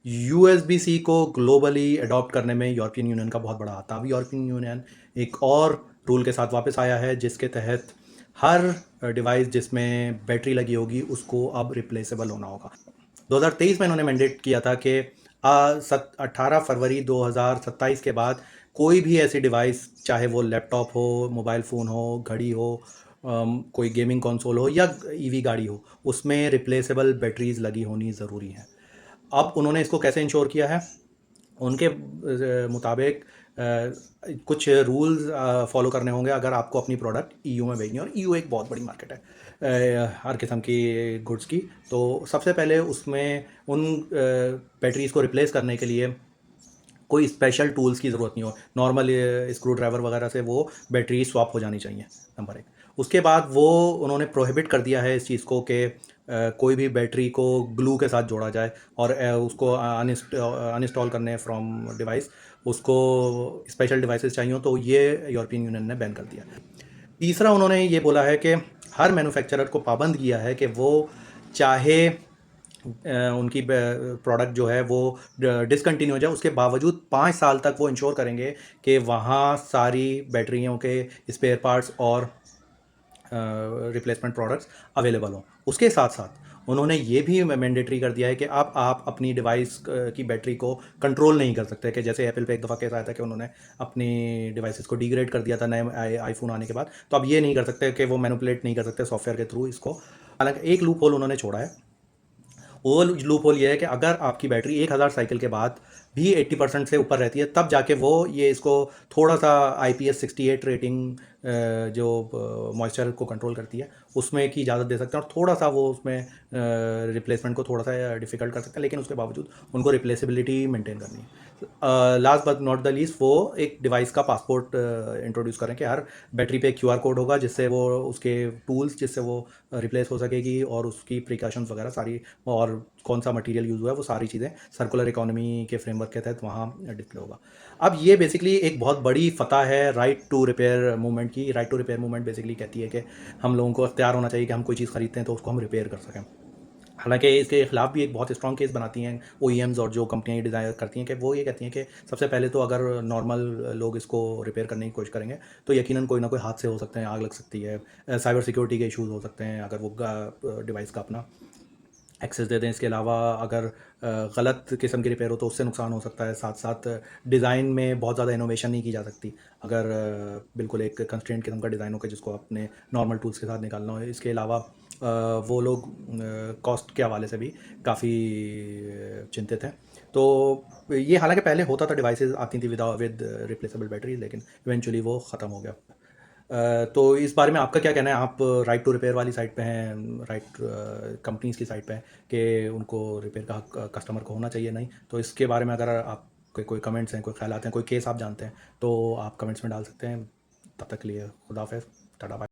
USB-C को globally adopt करने में यूरोपियन यूनियन का बहुत बड़ा हाथ था। अब यूरोपियन यूनियन एक और रूल के साथ वापस आया है जिसके तहत हर डिवाइस जिसमें बैटरी लगी होगी उसको अब रिप्लेसेबल होना होगा। 2023 में इन्होंने मैंडेट किया था कि 18 फरवरी 2027 के बाद कोई भी ऐसी डिवाइस, चाहे वो लैपटॉप हो, मोबाइल फ़ोन हो, घड़ी हो, कोई गेमिंग कंसोल हो या ईवी गाड़ी हो, उसमें रिप्लेसेबल बैटरीज लगी होनी ज़रूरी है। अब उन्होंने इसको कैसे इंश्योर किया है? उनके मुताबिक कुछ रूल्स फॉलो करने होंगे अगर आपको अपनी प्रोडक्ट ईयू में भेजनी है, और ईयू एक बहुत बड़ी मार्केट है हर किस्म की गुड्स की। तो सबसे पहले उसमें उन बैटरीज को रिप्लेस करने के लिए कोई स्पेशल टूल्स की ज़रूरत नहीं हो, नॉर्मल स्क्रू ड्राइवर वगैरह से वो बैटरी स्वैप हो जानी चाहिए, नंबर एक। उसके बाद वो उन्होंने प्रोहिबिट कर दिया है इस चीज़ को कि कोई भी बैटरी को ग्लू के साथ जोड़ा जाए और उसको अनइंस्टॉल करने फ्रॉम डिवाइस, उसको स्पेशल डिवाइसेस चाहिए, तो ये यूरोपियन यूनियन ने बैन कर दिया। तीसरा उन्होंने ये बोला है कि हर मैन्युफैक्चरर को पाबंद किया है कि वो चाहे उनकी प्रोडक्ट जो है वो डिसकंटिन्यू हो जाए, उसके बावजूद 5 साल तक वो इंश्योर करेंगे कि वहाँ सारी बैटरियों के स्पेयर पार्ट्स और रिप्लेसमेंट प्रोडक्ट्स अवेलेबल हों। उसके साथ साथ उन्होंने ये भी मैंडेटरी कर दिया है कि अब आप अपनी डिवाइस की बैटरी को कंट्रोल नहीं कर सकते, कि जैसे एप्पल पे एक दफ़ा केस आया था कि उन्होंने अपनी डिवाइसेस को डिग्रेड कर दिया था नए आईफोन आने के बाद। तो अब ये नहीं कर सकते कि वो मैनिपुलेट नहीं कर सकते सॉफ्टवेयर के थ्रू इसको। हालांकि एक लूप होल उन्होंने छोड़ा है। वो लूप होल ये है कि अगर आपकी बैटरी 1000 साइकिल के बाद भी 80% से ऊपर रहती है, तब जाके वो ये इसको थोड़ा सा IP68 रेटिंग जो मॉइस्चर को कंट्रोल करती है उसमें की इजाज़त दे सकते हैं, और थोड़ा सा वो उसमें रिप्लेसमेंट को थोड़ा सा डिफ़िकल्ट कर सकते हैं, लेकिन उसके बावजूद उनको रिप्लेसिबिलिटी मेंटेन करनी है। Last but not the least, वो एक डिवाइस का पासपोर्ट इंट्रोड्यूस करें कि हर बैटरी पे QR कोड होगा, जिससे वो उसके टूल्स जिससे वो रिप्लेस हो सकेगी, और उसकी प्रिकॉशंस वगैरह सारी, और कौन सा मटेरियल यूज़ हुआ है, वो सारी चीज़ें सर्कुलर इकोनॉमी के फ्रेमवर्क के तहत वहाँ डिस्प्ले होगा। अब ये बेसिकली एक बहुत बड़ी फ़तह है राइट टू रिपेयर मूवमेंट की। Right to repair movement basically कहती है कि हम लोगों को अख्तियार होना चाहिए कि हम कोई चीज़ खरीदते हैं तो उसको हम रिपेयर कर सकें। हालांकि इसके खिलाफ भी एक बहुत स्ट्रॉन्ग केस बनाती हैं OEMs और जो कंपनियां ये डिज़ाइन करती हैं, कि वो ये कहती हैं कि सबसे पहले तो अगर नॉर्मल लोग इसको रिपेयर करने की कोशिश करेंगे तो यकीनन कोई ना कोई हादसे हो सकते हैं, आग लग सकती है, साइबर सिक्योरिटी के इश्यूज हो सकते हैं अगर वो डिवाइस का अपना एक्सेस दे दें। इसके अलावा अगर गलत किस्म की रिपेयर हो तो उससे नुकसान हो सकता है। साथ साथ डिज़ाइन में बहुत ज़्यादा इनोवेशन नहीं की जा सकती अगर बिल्कुल एक कंस्ट्रेंट किस्म का डिज़ाइन हो कि जिसको अपने नॉर्मल टूल्स के साथ निकालना हो। इसके अलावा वो लोग कॉस्ट के हवाले से भी काफ़ी चिंतित हैं। तो ये हालांकि पहले होता था, डिवाइसेस आती थी विद रिप्लेसेबल बैटरी, लेकिन इवेंचुअली वो ख़त्म हो गया। तो इस बारे में आपका क्या कहना है? आप राइट टू रिपेयर वाली साइड पे हैं, राइट कंपनीज़ की साइड पे हैं कि उनको रिपेयर का हक कस्टमर को होना चाहिए, नहीं? तो इसके बारे में अगर आपके कोई कमेंट्स हैं, कोई ख़यालात हैं, कोई केस आप जानते हैं, तो आप कमेंट्स में डाल सकते हैं। तब तक के लिए खुदा हाफ़िज़, टाटा बाय।